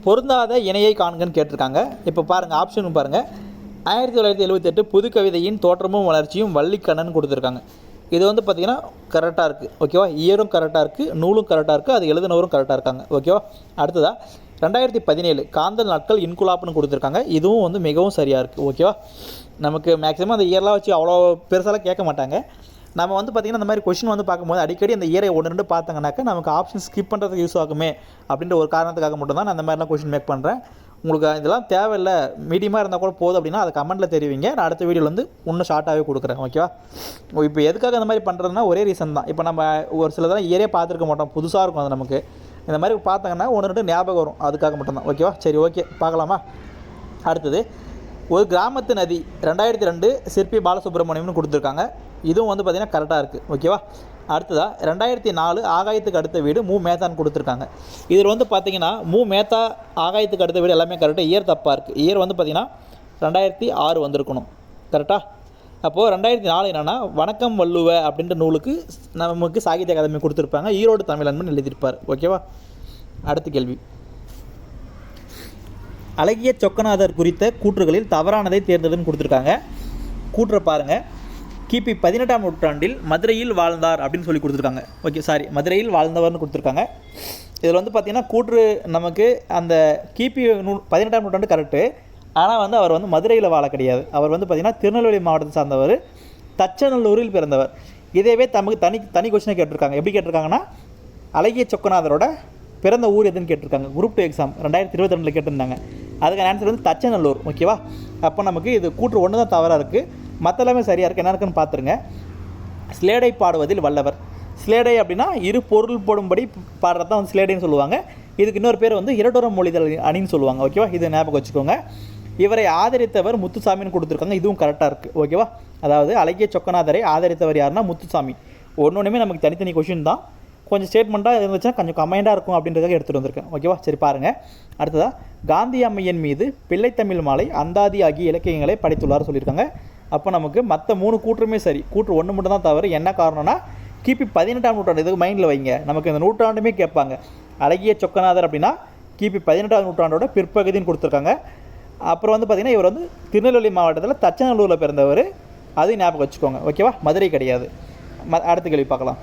பொருந்தாத இணையை காண்கன்னு கேட்டிருக்காங்க. இப்போ பாருங்கள் ஆப்ஷன் பாருங்கள். 1978 புது கவிதையின் தோற்றமும் வளர்ச்சியும் வள்ளிக்கண்ணன் கொடுத்துருக்காங்க. இது வந்து பார்த்திங்கன்னா கரெக்டாக இருக்குது. ஓகேவா. இயரும் கரெக்டாக இருக்குது, நூலும் கரெக்டாக இருக்குது, அது எழுதினவரும் கரெக்டாக இருக்காங்க. ஓகேவா. அடுத்ததாக 2017 காந்தல் நாட்கள் இன்குலாப்னு கொடுத்துருக்காங்க. இதுவும் வந்து மிகவும் சரியாக இருக்குது. ஓகேவா. நமக்கு மேக்ஸிமம் அந்த இயர்லாம் வச்சு அவ்வளோ பெருசாலாம் கேட்க மாட்டாங்க. நம்ம வந்து பார்த்திங்கன்னா இந்த மாதிரி கொஷின் வந்து பார்க்கும்போது அடிக்கடி அந்த இயரை 1-2 பார்த்தாங்கனாக்கா நமக்கு ஆப்ஷன் ஸ்கிப் பண்ணுறதுக்கு யூஸ் ஆகுமே அப்படின்ற ஒரு காரணத்துக்காக மட்டும்தான் நான் அந்த மாதிரிலாம் கொஷின் மேக் பண்ணுறேன். உங்களுக்கு இதெல்லாம் தேவையில்லை, மீடியமாக இருந்தால் கூட போதும் அப்படின்னா அதை கமெண்ட்டில் தெரிவிங்க. நான் அடுத்த வீடியோவில் வந்து இன்னும் ஷார்ட்டாகவே கொடுக்குறேன். ஓகேவா. இப்போ எதுக்காக அந்த மாதிரி பண்ணுறதுனா ஒரே ரீசன் தான். இப்போ நம்ம ஒரு சிலதெல்லாம் இயரே பார்த்துருக்க மாட்டோம், புதுசாக இருக்கும் அது நமக்கு. இந்த மாதிரி பார்த்தாங்கன்னா 1-2 ஞாபகம் வரும், அதுக்காக மட்டும்தான். ஓகேவா. சரி, ஓகே, பார்க்கலாமா. அடுத்தது ஒரு கிராமத்து நதி 2002 சிற்பி பாலசுப்ரமணியம்னு கொடுத்துருக்காங்க. இதுவும் வந்து பார்த்திங்கன்னா கரெக்டாக இருக்குது. ஓகேவா. அடுத்ததாக 2004 ஆகாயத்துக்கு அடுத்த வீடு மு மேத்தான்னு கொடுத்துருக்காங்க. இதில் வந்து பார்த்திங்கன்னா மு மேத்தா ஆகாயத்துக்கு அடுத்த வீடு எல்லாமே கரெக்டாக. இயர் தப்பாக இருக்குது. இயர் வந்து பார்த்திங்கன்னா 2006 வந்திருக்கணும். கரெக்டாக. அப்போது 2004 என்னென்னா வணக்கம் வள்ளுவ அப்படின்ற நூலுக்கு நமக்கு சாகித்ய அகாதமி கொடுத்துருப்பாங்க. ஈரோடு தமிழன்பன் எழுதியிருப்பார். ஓகேவா. அடுத்த கேள்வி. அழகிய சொக்கநாதர் குறித்த கூற்றுகளில் தவறானதை தேர்ந்ததுன்னு கொடுத்துருக்காங்க. கூற்றை பாருங்கள். கிபி 18ஆம் நூற்றாண்டில் மதுரையில் வாழ்ந்தார் அப்படின்னு சொல்லி கொடுத்துருக்காங்க. மதுரையில் வாழ்ந்தவர்னு கொடுத்துருக்காங்க. இதில் வந்து பார்த்திங்கன்னா கூற்று நமக்கு அந்த கிபி 18ஆம் நூற்றாண்டு கரெக்டு. ஆனால் வந்து அவர் வந்து மதுரையில் வாழ கிடையாது. அவர் வந்து பார்த்திங்கன்னா திருநெல்வேலி மாவட்டத்தை சார்ந்தவர், தச்சநல்லூரில் பிறந்தவர். இதேவே நமக்கு தனி கொஸ்டினை கேட்டிருக்காங்க. எப்படி கேட்டிருக்காங்கன்னா அழகிய சொக்கநாதரோட பிறந்த ஊர் எதுன்னு கேட்டிருக்காங்க. குரூப் 2 எக்ஸாம் 2022 கேட்டிருந்தாங்க. அதுக்கான ஆன்சர் வந்து தச்சநல்லூர். ஓகேவா. அப்போ நமக்கு இது கூற்று 1 தான் தவறாக இருக்குது, மற்ற எல்லாமே சரியாக இருக்குது. என்ன இருக்குன்னு பார்த்துருங்க. ஸ்லேடை பாடுவதில் வல்லவர். ஸ்லேடை அப்படின்னா இரு பொருள் போடும்படி பாடுறது தான் வந்து ஸ்லேடைன்னு சொல்லுவாங்க. இதுக்கு இன்னொரு பேர் வந்து இரட்டோரம் மொழிதல் அணின்னு சொல்லுவாங்க. ஓகேவா. இது ஞாபகம் வச்சுக்கோங்க. இவரை ஆதரித்தவர் முத்துசாமின்னு கொடுத்துருக்காங்க. இதுவும் கரெக்டாக இருக்குது. ஓகேவா. அதாவது அழகிய சொக்கநாதரை ஆதரித்தவர் யாருன்னா முத்துசாமி. ஒன்றுமே நமக்கு தனித்தனி கொஷின் தான். கொஞ்சம் ஸ்டேட்மெண்ட்டாக இருந்துச்சுன்னா கொஞ்சம் கமெண்டாக இருக்கும் அப்படின்றதுக்காக எடுத்துகிட்டு வந்திருக்கேன். ஓகேவா. சரி, பாருங்கள். அடுத்ததாக காந்தி அம்மையின் மீது பிள்ளைத்தமிழ் மாலை, அந்தாதி ஆகிய இலக்கியங்களை படைத்துள்ளார் சொல்லியிருக்காங்க. அப்போ நமக்கு மற்ற 3 கூற்றுமே சரி. கூற்று 1 மட்டும் தான் தவறு. என்ன காரணம்னா கிபி 18ஆம் நூற்றாண்டு, இதுக்கு மைண்டில் வைங்க. நமக்கு இந்த நூற்றாண்டுமே கேட்பாங்க. அழகிய சொக்கநாதர் அப்படின்னா கிபி 18ஆம் நூற்றாண்டோட பிற்பகுதின்னு கொடுத்துருக்காங்க. அப்புறம் வந்து பார்த்திங்கன்னா இவர் வந்து திருநெல்வேலி மாவட்டத்தில் தச்சநல்லூரில் பிறந்தவர், அதையும் ஞாபகம் வச்சுக்கோங்க. ஓகேவா, மதுரை கிடையாது. அடுத்த கேள்வி பார்க்கலாம்.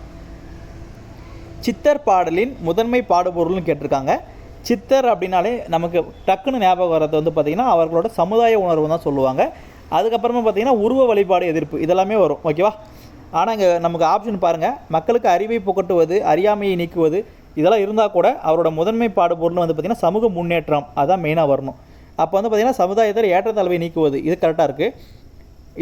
சித்தர் பாடலின் முதன்மை பாடுபொருள்னு கேட்டிருக்காங்க. சித்தர் அப்படின்னாலே நமக்கு டக்குன்னு ஞாபகம் வர்றது வந்து பார்த்திங்கன்னா அவர்களோட சமுதாய உணர்வு தான் சொல்லுவாங்க. அதுக்கப்புறமா பார்த்திங்கன்னா உருவ வழிபாடு எதிர்ப்பு இதெல்லாமே வரும். ஓகேவா, ஆனால் இங்கே நமக்கு ஆப்ஷன் பாருங்கள், மக்களுக்கு அறிவை புகட்டுவது, அறியாமையை நீக்குவது, இதெல்லாம் இருந்தால் கூட அவரோட முதன்மை பாடுபொருள்னு வந்து பார்த்திங்கன்னா சமூக முன்னேற்றம், அதான் மெயினாக வரணும். அப்போ வந்து பார்த்திங்கன்னா சமுதாயத்தில் ஏற்றத்தாழ்வை நீக்குவது, இது கரெக்டாக இருக்குது.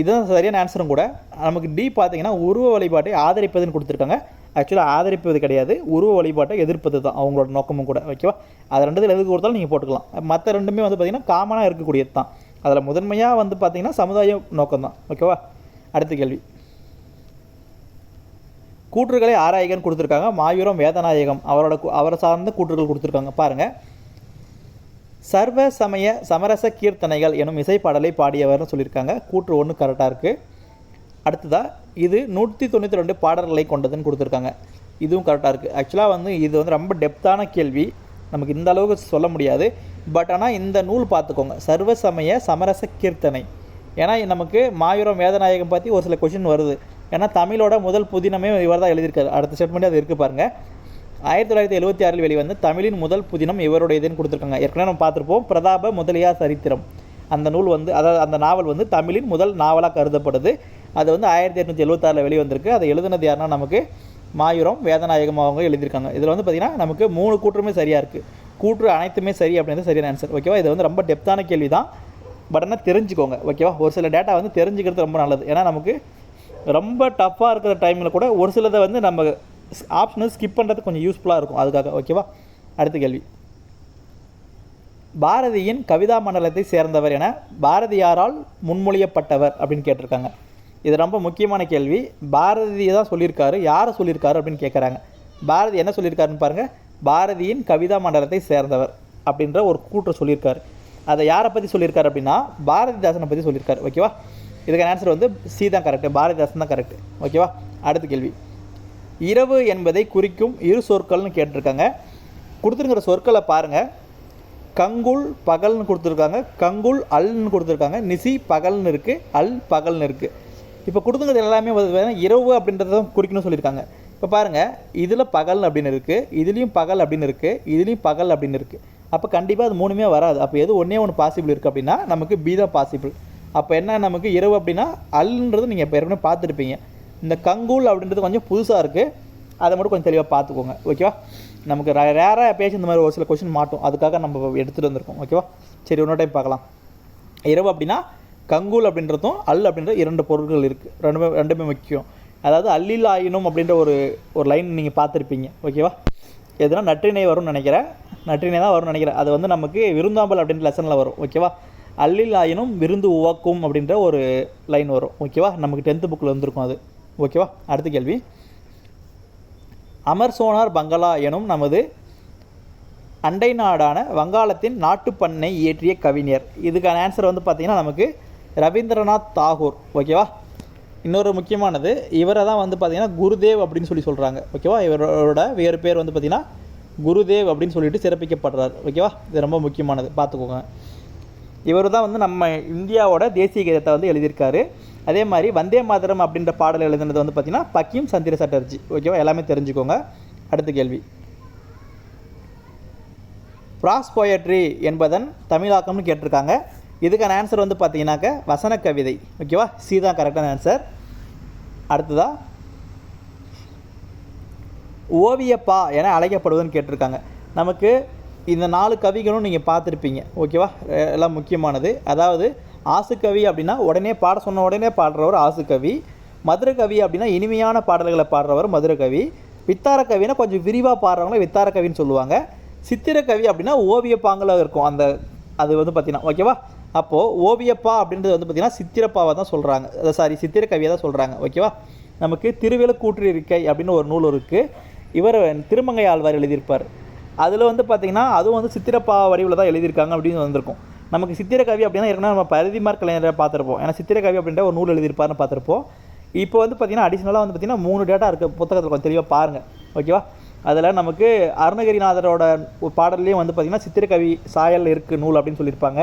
இதுதான் சரியான ஆன்சரும் கூட. நமக்கு டி பார்த்திங்கன்னா உருவ வழிபாட்டை ஆதரிப்பதுன்னு கொடுத்துருக்காங்க. ஆக்சுவலாக ஆதரிப்பது கிடையாது, உருவ வழிபாட்டை எதிர்ப்பது தான் அவங்களோட நோக்கமும் கூட. ஓகேவா, அது ரெண்டுத்தில் எதுக்கு கொடுத்தாலும் நீங்கள் போட்டுக்கலாம். மற்ற ரெண்டுமே வந்து பார்த்திங்கன்னா காமனாக இருக்கக்கூடியது தான். அதில் முதன்மையாக வந்து பார்த்திங்கன்னா சமுதாய நோக்கம் தான். ஓகேவா, அடுத்த கேள்வி. கூற்றுகளை ஆராய்கன்னு கொடுத்துருக்காங்க. மாயூரம் வேதநாயகம் அவரை சார்ந்த கூற்றுகள் கொடுத்துருக்காங்க. பாருங்கள், சர்வ சமய சமரச கீர்த்தனைகள் எனும் இசைப்பாடலை பாடியவர்னு சொல்லியிருக்காங்க. கூற்று 1 கரெக்டாக இருக்குது. அடுத்ததாக இது 192 பாடல்களை கொண்டதுன்னு கொடுத்துருக்காங்க. இதுவும் கரெக்டாக இருக்குது. ஆக்சுவலாக வந்து இது வந்து ரொம்ப டெப்த்தான கேள்வி, நமக்கு இந்த அளவுக்கு சொல்ல முடியாது. பட் ஆனால் இந்த நூல் பார்த்துக்கோங்க, சர்வ சமய சமரச கீர்த்தனை. ஏன்னா நமக்கு மாயூரம் வேதநாயகம் பற்றி ஒரு சில கொஷின் வருது. ஏன்னா தமிழோட முதல் புதினமே இவர் தான் எழுதியிருக்காரு. அடுத்த ஸ்டேட்மெண்ட்டு அது இருக்குது பாருங்கள். 1976 வெளிவந்து தமிழின் முதல் புதினம் இவருடைய இதுன்னு கொடுத்துருக்காங்க. ஏற்கனவே நம்ம பார்த்துருப்போம், பிரதாப முதலியார் சரித்திரம். அந்த நூல் வந்து அதாவது அந்த நாவல் வந்து தமிழின் முதல் நாவலாக கருதப்படுது. அது வந்து 1876 வெளிவந்திருக்கு. அதை எழுதுனது யாருன்னா நமக்கு மாயூரம் வேதநாயகம் அவங்க எழுதியிருக்காங்க. இதில் வந்து பார்த்திங்கன்னா நமக்கு 3 கூற்றுமே சரியாக இருக்குது. கூற்று அனைத்துமே சரி அப்படின்றது சரியான ஆன்சர். ஓகேவா, இது வந்து ரொம்ப டெப்த்தான கேள்வி தான். பட் ஆனால் தெரிஞ்சுக்கோங்க. ஓகேவா, ஒரு சில டேட்டா வந்து தெரிஞ்சுக்கிறது ரொம்ப நல்லது. ஏன்னா நமக்கு ரொம்ப டஃப்பாக இருக்கிற டைமில் கூட ஒரு சிலதை வந்து நம்ம ஆப்ஷனை ஸ்கிப் பண்ணுறது கொஞ்சம் யூஸ்ஃபுல்லாக இருக்கும், அதுக்காக. ஓகேவா, அடுத்த கேள்வி. பாரதியின் கவிதா மண்டலத்தை சேர்ந்தவர் என பாரதியாரால் முன்மொழியப்பட்டவர் அப்படின்னு கேட்டிருக்காங்க. இது ரொம்ப முக்கியமான கேள்வி. பாரதியை தான் சொல்லியிருக்காரு, யாரை சொல்லியிருக்காரு அப்படின்னு கேட்குறாங்க. பாரதி என்ன சொல்லியிருக்காருன்னு பாருங்கள், பாரதியின் கவிதா மண்டலத்தை சேர்ந்தவர் அப்படின்ற ஒரு கூற்று சொல்லியிருக்காரு. அதை யாரை பற்றி சொல்லியிருக்காரு அப்படின்னா பாரதிதாசனை பற்றி சொல்லியிருக்காரு. ஓகேவா, இதுக்கான ஆன்சர் வந்து சி தான் கரெக்டு, பாரதிதாசன் தான் கரெக்டு. ஓகேவா, அடுத்த கேள்வி. இரவு என்பதை குறிக்கும் இரு சொற்கள்னு கேட்டிருக்காங்க. கொடுத்துருக்கிற சொற்களை பாருங்கள், கங்குல் பகல்னு கொடுத்துருக்காங்க, கங்குல் அல்னு கொடுத்துருக்காங்க, நிசி பகல்னு இருக்குது, அல் பகல்னு இருக்குது. இப்போ கொடுத்துருக்கிறது எல்லாமே இரவு அப்படின்றத குறிக்கணும்னு சொல்லியிருக்காங்க. இப்போ பாருங்கள், இதில் பகல் அப்படின்னு இருக்குது, இதுலேயும் பகல் அப்படின்னு இருக்குது, இதுலேயும் பகல் அப்படின்னு இருக்குது. அப்போ கண்டிப்பாக அது 3மே வராது. அப்போ எது ஒன்றே ஒன்று பாசிபிள் இருக்குது அப்படின்னா நமக்கு பி தான் பாசிபிள். அப்போ என்ன, நமக்கு இரவு அப்படின்னா அல்ன்றது நீங்கள் இப்போ ஏற்கனவே பார்த்துருப்பீங்க. இந்த கங்குல் அப்படின்றது கொஞ்சம் புதுசாக இருக்குது, அதை மட்டும் கொஞ்சம் தெளிவாக பார்த்துக்கோங்க. ஓகேவா, நமக்கு ரேராக பேசி இந்த மாதிரி ஒரு சில கொஷின் மாட்டோம், அதுக்காக நம்ம எடுத்துகிட்டு வந்திருக்கோம். ஓகேவா, சரி, இன்னொரு டைம் பார்க்கலாம். இரவு அப்படின்னா கங்குல் அப்படின்றதும் அல் அப்படின்ற 2 பொருட்கள் இருக்குது, ரெண்டுமே முக்கியம். அதாவது அல்லில் ஆயினும் அப்படின்ற ஒரு லைன் நீங்கள் பார்த்துருப்பீங்க. ஓகேவா, எதுனா நற்றிணை வரும்னு நினைக்கிறேன், நற்றிணை தான் வரும்னு நினைக்கிறேன். அது வந்து நமக்கு விருந்தாம்பல் அப்படின்ற லெசனில் வரும். ஓகேவா, அல்லில் ஆயினும் விருந்து உவக்கும் அப்படின்ற ஒரு லைன் வரும். ஓகேவா, நமக்கு 10th புக்கில் வந்திருக்கும் அது. ஓகேவா, அடுத்த கேள்வி. அமர் சோனார் பங்களா எனும் நமது அண்டை நாடான வங்காளத்தின் நாட்டுப்பண்ணை இயற்றிய கவிஞர். இதுக்கான ஆன்சர் வந்து பார்த்திங்கன்னா நமக்கு ரவீந்திரநாத் தாகூர். ஓகேவா, இன்னொரு முக்கியமானது, இவரை தான் வந்து பார்த்திங்கன்னா குருதேவ் அப்படின்னு சொல்கிறாங்க. ஓகேவா, இவரோட வேறு பேர் வந்து பார்த்திங்கன்னா குருதேவ் அப்படின்னு சொல்லிட்டு சிறப்பிக்கப்படுறார். ஓகேவா, இது ரொம்ப முக்கியமானது, பார்த்துக்கோங்க. இவர் தான் வந்து நம்ம இந்தியாவோட தேசிய கீதத்தை வந்து எழுதியிருக்காரு. அதே மாதிரி வந்தே மாதரம் அப்படின்ற பாடல் எழுதுனது வந்து பார்த்திங்கன்னா பக்கிம் சந்திர சட்டர்ஜி. ஓகேவா, எல்லாமே தெரிஞ்சுக்கோங்க. அடுத்த கேள்வி. ப்ராஸ் போயட்ரி என்பதன் தமிழாக்கம்னு கேட்டிருக்காங்க. இதுக்கான ஆன்சர் வந்து பார்த்தீங்கன்னாக்க வசன கவிதை. ஓகேவா, சி தான் கரெக்டான ஆன்சர். அடுத்ததாக ஓவியப்பா என அழைக்கப்படுவதுன்னு கேட்டிருக்காங்க. நமக்கு இந்த 4 கவிகளும் நீங்கள் பார்த்துருப்பீங்க. ஓகேவா, எல்லாம் முக்கியமானது. அதாவது ஆசுக்கவி அப்படின்னா உடனே பாட சொன்ன உடனே பாடுறவர் ஆசுக்கவி. மதுர கவி அப்படின்னா இனிமையான பாடல்களை பாடுறவர் மதுர கவி. வித்தார கவினா கொஞ்சம் விரிவாக பாடுறவங்கள வித்தார கவின்னு சொல்லுவாங்க. சித்திர கவி அப்படின்னா ஓவியப்பாங்களாக இருக்கும் அந்த அது வந்து பார்த்திங்கன்னா. ஓகேவா, அப்போது ஓவியப்பா அப்படின்றது வந்து பார்த்திங்கன்னா சித்திரப்பாவை தான் சொல்கிறாங்க, சித்திர கவியை தான் சொல்கிறாங்க. ஓகேவா, நமக்கு திருவிழக்கூற்று இருக்கை அப்படின்னு ஒரு நூல் இருக்குது, இவர் திருமங்கை ஆழ்வார் எழுதியிருப்பார். அதில் வந்து பார்த்திங்கன்னா அதுவும் வந்து சித்திரப்பா வடிவில் தான் எழுதியிருக்காங்க அப்படின்னு வந்திருக்கும். நமக்கு சித்திரக்கவி அப்படின்னா ஏற்கனவே நம்ம பரிதிமார் கலைஞரை பார்த்துருப்போம். ஏன்னா சித்திரக்கவி அப்படின்ற ஒரு நூல் எழுதியிருப்பார்னு பார்த்துருப்போம். இப்போ வந்து பார்த்திங்கன்னா அடிஷ்னலாக வந்து பார்த்திங்கன்னா 3 டேட்டா இருக்குது புத்தகத்தில், கொஞ்சம் தெளிவாக பாருங்கள். ஓகேவா? அதில் நமக்கு அருணகிரிநாதரோட பாடல்லையும் வந்து பார்த்திங்கன்னா சித்திரக்கவி சாயல் இருக்குது நூல் அப்படின்னு சொல்லியிருப்பாங்க.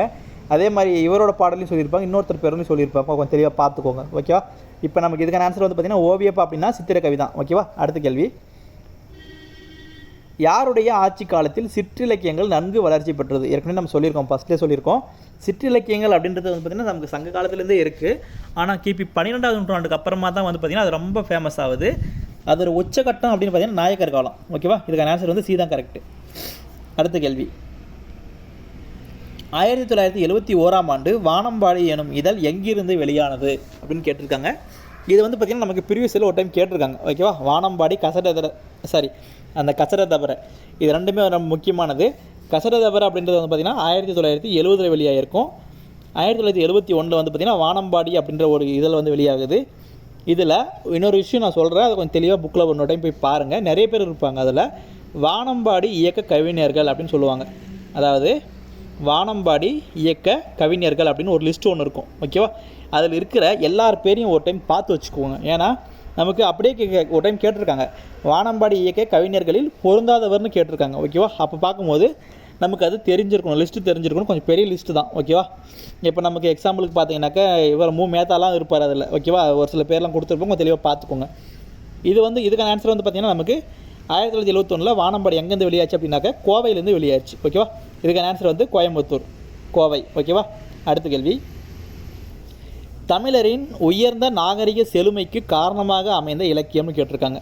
அதே மாதிரி இவரோட பாடலையும் சொல்லியிருப்பாங்க, இன்னொருத்தர் பேரும் சொல்லியிருப்பாங்க. கொஞ்சம் தெளிவாக பார்த்துக்கோங்க. ஓகேவா? இப்போ நமக்கு இதுக்கான ஆன்சர் வந்து பார்த்திங்கன்னா ஓவியப்பா அப்படின்னா சித்திரக்கவி தான். ஓகேவா? அடுத்த கேள்வி, யாருடைய ஆட்சி காலத்தில் சிற்றிலக்கியங்கள் நன்கு வளர்ச்சி பெற்றது? ஏற்கனவே நம்ம சொல்லியிருக்கோம், ஃபஸ்ட்லேயே சொல்லியிருக்கோம். சிற்றிலக்கியங்கள் அப்படின்றது வந்து பார்த்திங்கன்னா நமக்கு சங்க காலத்துலேருந்தே இருக்குது. ஆனால் கிபி 12ஆம் நூற்றாண்டுக்கு அப்புறமா தான் வந்து பார்த்திங்கன்னா அது ரொம்ப ஃபேமஸ் ஆகுது. அதோட உச்சகட்டம் அப்படின்னு பார்த்திங்கன்னா நாயக்கர் காலம். ஓகேவா? இதுக்கான ஆன்சர் வந்து சி தான் கரெக்டு. அடுத்த கேள்வி, 1971ஆம் ஆண்டு வானம்பாடி எனும் இதழ் எங்கிருந்து வெளியானது அப்படின்னு கேட்டிருக்காங்க. இது வந்து பார்த்திங்கன்னா நமக்கு ப்ரீவியஸில் ஒரு டைம் கேட்டிருக்காங்க. ஓகேவா? வானம்பாடி அந்த கசடதபர இது ரெண்டுமே ரொம்ப முக்கியமானது. கசடதபர அப்படின்றது வந்து பார்த்திங்கன்னா 1970 வெளியாகிருக்கும். 1971 வந்து பார்த்திங்கன்னா வானம்பாடி அப்படின்ற ஒரு இதழ் வந்து வெளியாகுது. இதில் இன்னொரு விஷயம் நான் சொல்கிறேன், அதை கொஞ்சம் தெளிவாக புக்கில் ஒரு டைம் போய் பாருங்கள். நிறைய பேர் இருப்பாங்க அதில். வானம்பாடி இயக்க கவிஞர்கள் அப்படின்னு சொல்லுவாங்க. அதாவது வானம்பாடி இயக்க கவிஞர்கள் அப்படின்னு ஒரு லிஸ்ட்டு ஒன்று இருக்கும். ஓகேவா? அதில் இருக்கிற எல்லார் பேரையும் ஒரு டைம் பார்த்து வச்சுக்கோங்க. ஏன்னா நமக்கு அப்படியே ஒரு டைம் கேட்டிருக்காங்க, வானம்பாடி இயக்க கவிஞர்களில் பொருந்தாதவர்னு கேட்டிருக்காங்க. ஓகேவா? அப்போ பார்க்கும்போது நமக்கு அது தெரிஞ்சிருக்கணும், லிஸ்ட்டு தெரிஞ்சிருக்கணும். கொஞ்சம் பெரிய லிஸ்ட்டு தான். ஓகேவா? இப்போ நமக்கு எக்ஸாம்பிளுக்கு பார்த்தீங்கன்னாக்கா இவர் மேத்தாலாம் இருப்பார் அதில். ஓகேவா? ஒரு சில பேர்லாம் கொடுத்துருப்போம், கொஞ்சம் தெளிவாக பார்த்துக்கோங்க. இது வந்து இதுக்கான ஆன்சர் வந்து பார்த்திங்கன்னா நமக்கு 1971 வானம்பாடி எங்கேருந்து வெளியாச்சு அப்படின்னாக்கா கோவையிலேருந்து வெளியாச்சு. ஓகேவா? இதுக்கான ஆன்சர் வந்து கோயம்புத்தூர், கோவை. ஓகேவா? அடுத்த கேள்வி, தமிழரின் உயர்ந்த நாகரிக செழுமைக்கு காரணமாக அமைந்த இலக்கியம்னு கேட்டிருக்காங்க.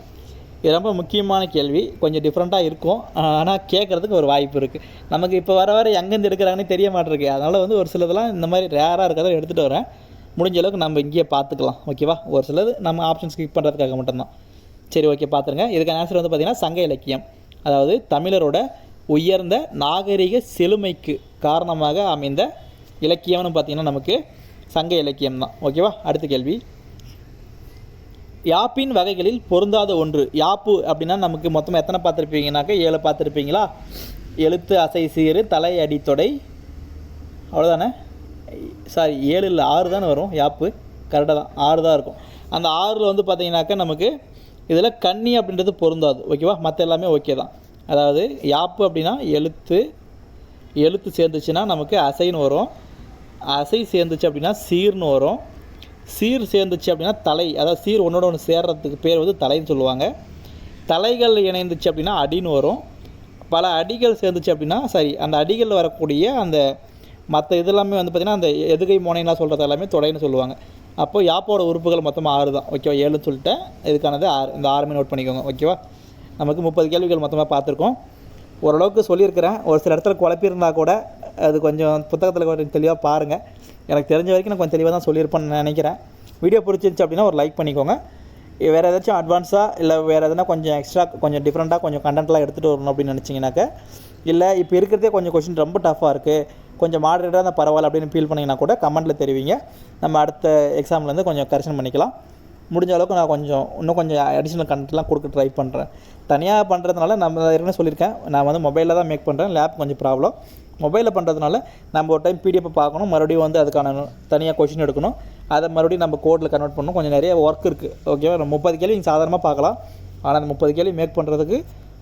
இது ரொம்ப முக்கியமான கேள்வி, கொஞ்சம் டிஃப்ரெண்ட்டாக இருக்கும். ஆனால் கேட்குறதுக்கு ஒரு வாய்ப்பு இருக்குது. நமக்கு இப்போ வர எங்கேருந்து எடுக்கிறாங்கன்னு தெரிய மாட்டேருக்கு. அதனால் வந்து ஒரு சிலதெல்லாம் இந்த மாதிரி ரேராக இருக்கிறத எடுத்துகிட்டு வரேன். முடிஞ்ச அளவுக்கு நம்ம இங்கேயே பார்த்துக்கலாம். ஓகேவா? ஒரு சிலது நம்ம ஆப்ஷன் ஸ்கிப் பண்ணுறதுக்காக மட்டும்தான். சரி, ஓகே, பார்த்துருங்க. இதுக்கான ஆன்சர் வந்து பார்த்திங்கன்னா சங்க இலக்கியம். அதாவது தமிழரோட உயர்ந்த நாகரிக செழுமைக்கு காரணமாக அமைந்த இலக்கியம்னு பார்த்திங்கன்னா நமக்கு சங்க இலக்கியம் தான். ஓகேவா? அடுத்த கேள்வி, யாப்பின் வகைகளில் பொருந்தாத ஒன்று. யாப்பு அப்படின்னா நமக்கு மொத்தமாக எத்தனை பார்த்துருப்பீங்கனாக்கா 7 பார்த்துருப்பீங்களா? எழுத்து, அசை, சீரு, தலை, அடி, தொடை, அவ்வளோதானே? சாரி, 7 இல்லை 6 தானே வரும். யாப்பு கரெக்டாக தான், 6 தான் இருக்கும். அந்த 6ல் வந்து பார்த்திங்கனாக்கா நமக்கு இதில் கன்னி அப்படின்றது பொருந்தாது. ஓகேவா? மற்ற எல்லாமே ஓகே தான். அதாவது யாப்பு அப்படின்னா எழுத்து சேர்ந்துச்சுன்னா நமக்கு அசைன்னு வரும். அசை சேர்ந்துச்சு அப்படின்னா சீர்னு வரும். சீர் சேர்ந்துச்சு அப்படின்னா தலை, அதாவது சீர் ஒன்றோட ஒன்று சேர்றதுக்கு பேர் வந்து தலைன்னு சொல்லுவாங்க. தலைகள் இணைந்துச்சு அப்படின்னா அடின்னு வரும். பல அடிகள் சேர்ந்துச்சு அப்படின்னா அந்த அடிகளில் வரக்கூடிய அந்த மற்ற இதெல்லாமே வந்து பார்த்திங்கன்னா அந்த எதுகை மோனைலாம் சொல்கிறது எல்லாமே தொடைன்னு சொல்லுவாங்க. அப்போது யாப்போட உறுப்புகள் மொத்தமாக 6 தான். ஓகேவா? 7ன்னு சொல்லிட்டேன். இதுக்கானது 6. இந்த 6மே நோட் பண்ணிக்கோங்க. ஓகேவா? நமக்கு 30 கேள்விகள் மொத்தமாக பார்த்துருக்கோம். ஓரளவுக்கு சொல்லியிருக்கிறேன். ஒரு சில இடத்துல குழப்பியிருந்தால் கூட அது கொஞ்சம் புத்தகத்தில் கொஞ்சம் தெளிவாக பாருங்கள். எனக்கு தெரிஞ்ச வரைக்கும் நான் கொஞ்சம் தெளிவாக தான் சொல்லியிருப்பேன்னு நினைக்கிறேன். வீடியோ பிடிச்சிருந்துச்சு அப்படின்னா ஒரு லைக் பண்ணிக்கோங்க. வேறு ஏதாச்சும் அட்வான்ஸாக இல்லை வேறு எதுனா கொஞ்சம் எக்ஸ்ட்ரா கொஞ்சம் டிஃப்ரெண்ட்டாக கொஞ்சம் கண்டென்ட்லாம் எடுத்துகிட்டு வரணும் அப்படின்னு நினச்சிங்கனாக்கா, இல்லை இப்போ இருக்கிறதே கொஞ்சம் கொஷின் ரொம்ப டஃப்பாக இருக்குது, கொஞ்சம் மாடரேட்டாக இருந்தால் பரவாயில்ல அப்படின்னு ஃபீல் பண்ணிங்கன்னா கூட கமெண்ட்டில் தெரிவிங்க. நம்ம அடுத்த எக்ஸாம்லேருந்து கொஞ்சம் கரெக்ஷன் பண்ணிக்கலாம். முடிஞ்ச அளவுக்கு நான் இன்னும் கொஞ்சம் அடிஷ்னல் கண்டென்ட்லாம் கொடுக்க ட்ரை பண்ணுறேன். தனியாக பண்ணுறதுனால நம்ம ஏற்கனவே சொல்லியிருக்கேன், நான் வந்து மொபைலில் தான் மேக் பண்ணுறேன். லேப் கொஞ்சம் ப்ராப்ளம். மொபைலில் பண்ணுறதுனால நம்ம ஒரு டைம் பிடிஎஃப் பார்க்கணும், மறுபடியும் வந்து அதுக்கான தனியாக கொஷின் எடுக்கணும், அதை மறுபடியும் நம்ம கோடில் கன்வெர்ட் பண்ணணும். கொஞ்சம் நிறைய ஒர்க் இருக்குது. ஓகேவா? 30 கேள்வி நீங்கள் சாதாரணமாக பார்க்கலாம். ஆனால் அந்த 30 கேள்வி மேக் பண்ணுறதுக்கு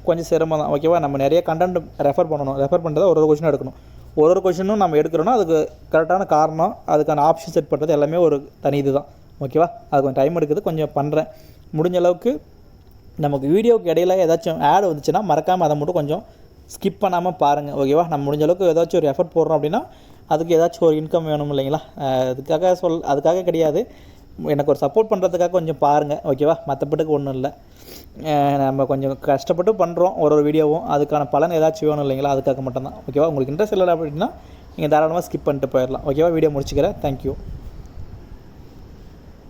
கொஞ்சம் சிரமம் தான். ஓகேவா? நம்ம நிறைய கண்டென்ட் ரெஃபர் பண்ணணும். ரெஃபர் பண்ணுறதை ஒரு கொஷின் எடுக்கணும். ஒரு கொஷினும் நம்ம எடுக்கிறோன்னா அதுக்கு கரெக்டான காரணம், அதுக்கான ஆப்ஷன் செட் பண்ணுறது எல்லாமே ஒரு தனி இது தான். ஓகேவா? அது கொஞ்சம் டைம் எடுக்குது, கொஞ்சம் பண்ணுறேன். முடிஞ்ச அளவுக்கு நமக்கு வீடியோவுக்கு இடையில ஏதாச்சும் ஆட் வந்துச்சுன்னா மறக்காமல் அதை மட்டும் கொஞ்சம் ஸ்கிப் பண்ணாமல் பாருங்கள். ஓகேவா? நம்ம முடிஞ்ச அளவுக்கு ஏதாச்சும் ஒரு எஃபர்ட் போடுறோம் அப்படின்னா அதுக்கு ஏதாச்சும் ஒரு இன்கம் வேணும் இல்லைங்களா? அதுக்காக கிடையாது, எனக்கு ஒரு சப்போர்ட் பண்ணுறதுக்காக கொஞ்சம் பாருங்கள். ஓகேவா? மற்றபட்டுக்கு ஒன்றும் இல்லை. நம்ம கொஞ்சம் கஷ்டப்பட்டு பண்ணுறோம் ஒரு வீடியோவும், அதுக்கான பலன் ஏதாச்சும் வேணும் இல்லைங்களா? அதுக்காக மட்டும்தான். ஓகேவா? உங்களுக்கு இன்ட்ரெஸ்ட் இல்லை அப்படின்னா நீங்கள் தாராளமாக ஸ்கிப் பண்ணிட்டு போயிடலாம். ஓகேவா? வீடியோ முடிச்சுக்கிறேன். தேங்க்யூ.